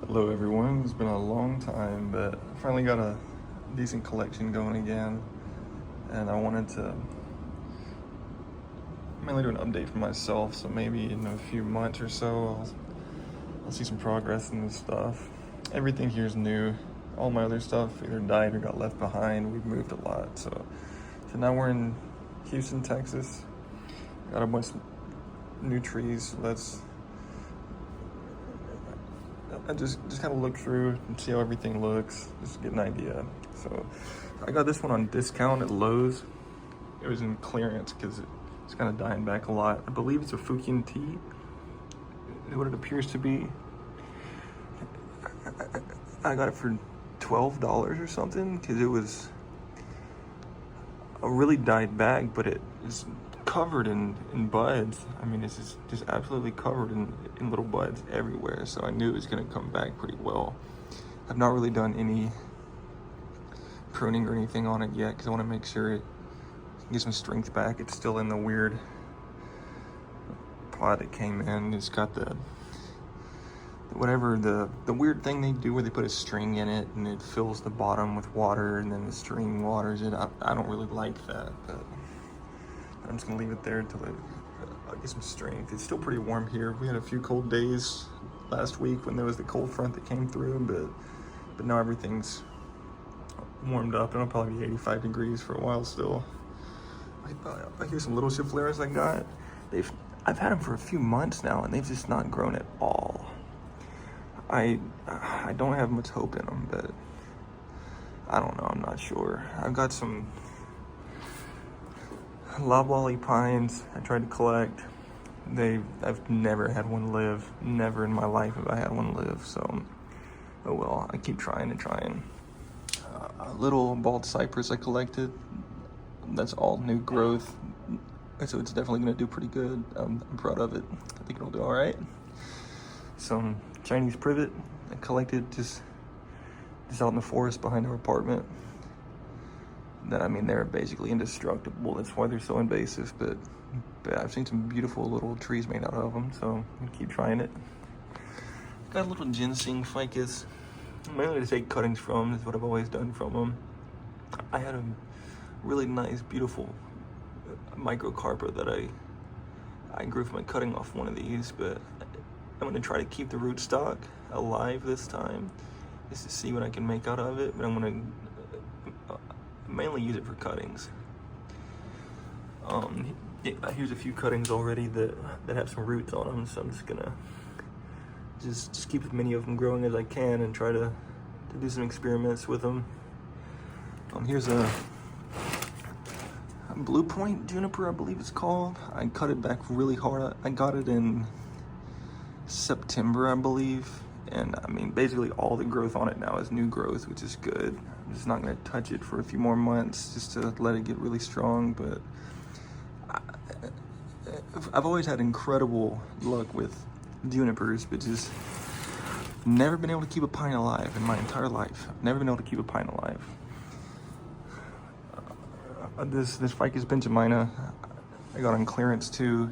Hello everyone, it's been a long time, but I finally got a decent collection going again, and I wanted to mainly do an update for myself, so maybe in a few months or so I'll see some progress in this stuff. Everything here is new. All my other stuff either died or got left behind. We've moved a lot, so now we're in Houston, Texas. Got a bunch of new trees. I just kind of look through and see how everything looks, just to get an idea. So I got this one on discount at Lowe's. It was in clearance because it's kind of dying back a lot. I believe it's a Fukian tea, is what it appears to be. I got it for $12 or something because it was a really dyed bag, but it is covered in buds. I mean, it's just absolutely covered in little buds everywhere. So I knew it was gonna come back pretty well. I've not really done any pruning or anything on it yet because I want to make sure it gets some strength back. It's still in the weird pot it came in. It's got the weird thing they do where they put a string in it and it fills the bottom with water and then the string waters it. I don't really like that, but I'm just gonna leave it there until I get some strength. It's still pretty warm here. We had a few cold days last week when there was the cold front that came through, but now everything's warmed up and it'll probably be 85 degrees for a while still. I hear some little chifleras I got. I've had them for a few months now and they've just not grown at all. I don't have much hope in them, but I don't know, I'm not sure. I've got some loblolly pines I tried to collect. I've never had one live. Never in my life have I had one live, so oh well, I keep trying and trying. A little bald cypress I collected. That's all new growth, so it's definitely gonna do pretty good. I'm proud of it. I think it'll do all right. Some Chinese privet I collected just out in the forest behind our apartment. They're basically indestructible. That's why they're so invasive, but I've seen some beautiful little trees made out of them, so I'm gonna keep trying it. Got a little ginseng ficus, mainly to take cuttings from, is what I've always done from them. I had a really nice, beautiful microcarpa that I grew from cutting off one of these, but I'm gonna try to keep the rootstock alive this time, just to see what I can make out of it, but I'm gonna mainly use it for cuttings. Here's a few cuttings already that have some roots on them, so I'm just gonna just keep as many of them growing as I can and try to do some experiments with them. Here's a Blue Point juniper, I believe it's called. I cut it back really hard. I got it in September, I believe, and basically all the growth on it now is new growth, which is good. I'm just not going to touch it for a few more months just to let it get really strong, but I've always had incredible luck with junipers, but just never been able to keep a pine alive in my entire life. I've never been able to keep a pine alive. This Ficus benjamina I got on clearance too.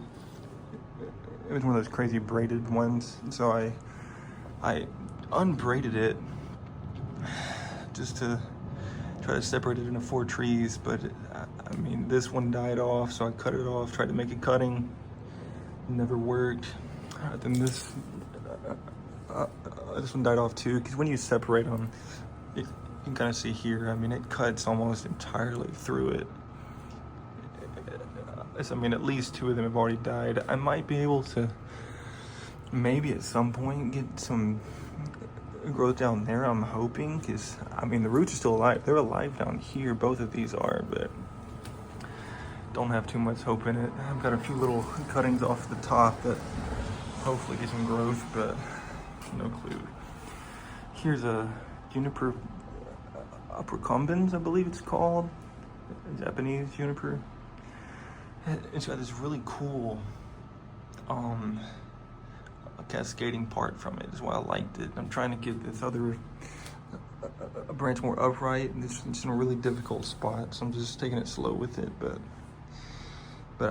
It was one of those crazy braided ones, and so I unbraided it just to try to separate it into 4 trees, but this one died off, so I cut it off, tried to make a cutting, never worked. Then this one died off too, because when you separate them, you can kind of see here, it cuts almost entirely through it. At least 2 of them have already died. I might be able to maybe at some point get some growth down there, I'm hoping, because the roots are still alive. They're alive down here, both of these are, but don't have too much hope in it. I've got a few little cuttings off the top that hopefully get some growth, but no clue. Here's a juniper procumbens, I believe it's called, a Japanese juniper. It's got this really cool cascading part from it, is why I liked it. I'm trying to get this other a branch more upright, and it's in a really difficult spot, so I'm just taking it slow with it, but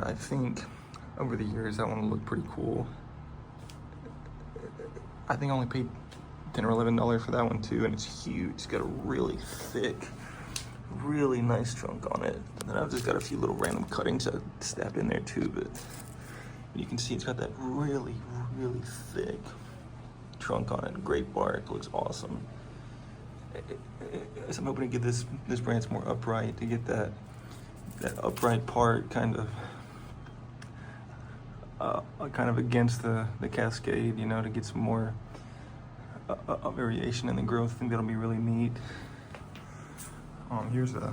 I think over the years that one will look pretty cool. I think I only paid $10 or $11 for that one too, and it's huge. It's got a really thick, really nice trunk on it. And then I've just got a few little random cuttings that stab in there too, but you can see it's got that really, really thick trunk on it. Great bark, looks awesome. So I'm hoping to get this branch more upright, to get that upright part kind of against the cascade, you know, to get some more variation in the growth. I think that'll be really neat. Here's a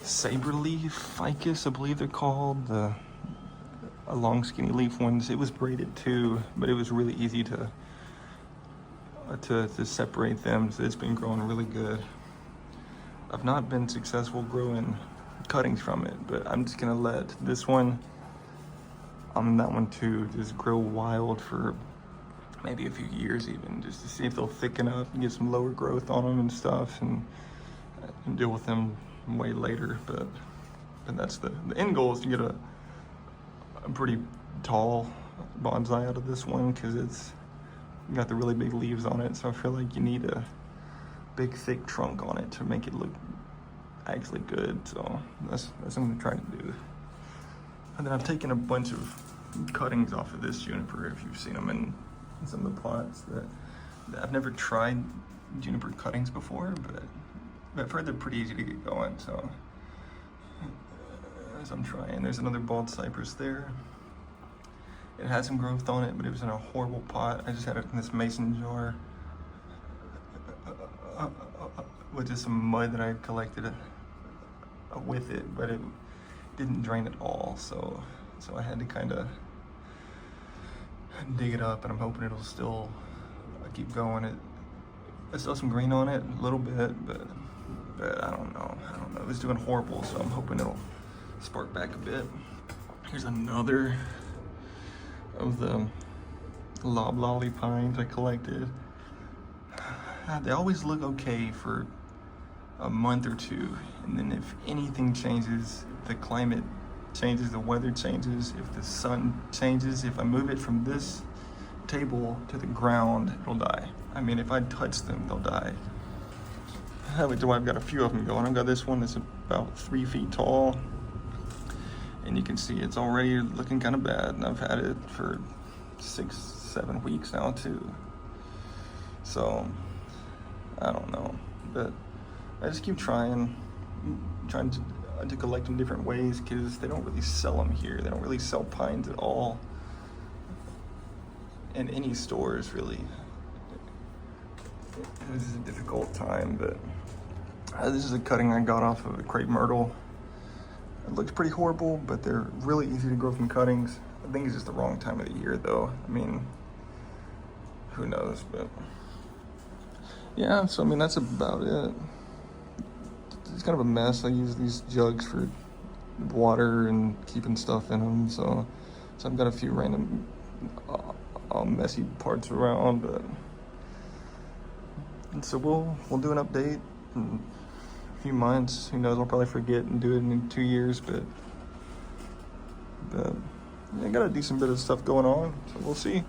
saber leaf ficus, I believe they're called, a long skinny leaf ones. It was braided too, but it was really easy to separate them, so it's been growing really good. I've not been successful growing cuttings from it, but I'm just gonna let this one and that one too just grow wild for maybe a few years even, just to see if they'll thicken up and get some lower growth on them and stuff, and deal with them way later. But that's the end goal, is to get a pretty tall bonsai out of this one, because it's got the really big leaves on it, so I feel like you need a big thick trunk on it to make it look actually good. So that's what I'm gonna try to do. And then I've taken a bunch of cuttings off of this juniper, if you've seen them in some of the plots. That I've never tried juniper cuttings before, but I've heard they're pretty easy to get going, so as I'm trying. There's another bald cypress there. It had some growth on it, but it was in a horrible pot. I just had it in this mason jar with just some mud that I collected with it, but it didn't drain at all. So I had to kind of dig it up, and I'm hoping it'll still keep going. I still have some green on it, a little bit, but I don't know. It was doing horrible, so I'm hoping it'll spark back a bit. Here's another of the loblolly pines I collected. They always look okay for a month or two, and then if anything changes, if the climate changes, the weather changes, if the sun changes, if I move it from this table to the ground, it'll die. I mean, if I touch them, they'll die. Which is why I've got a few of them going. I've got this one that's about 3 feet tall, and you can see it's already looking kind of bad, and I've had it for 6-7 weeks now too. So I don't know, but I just keep trying to collect them different ways, because they don't really sell them here. They don't really sell pines at all in any stores, really. This is a difficult time, but this is a cutting I got off of a crepe myrtle. It looks pretty horrible, but they're really easy to grow from cuttings. I think it's just the wrong time of the year, though. I mean, who knows, but yeah, so I mean, that's about it. It's kind of a mess. I use these jugs for water and keeping stuff in them, so I've got a few random messy parts around, but and so we'll do an update in a few months. Who knows, I'll probably forget and do it in 2 years, but I got a decent bit of stuff going on, so we'll see.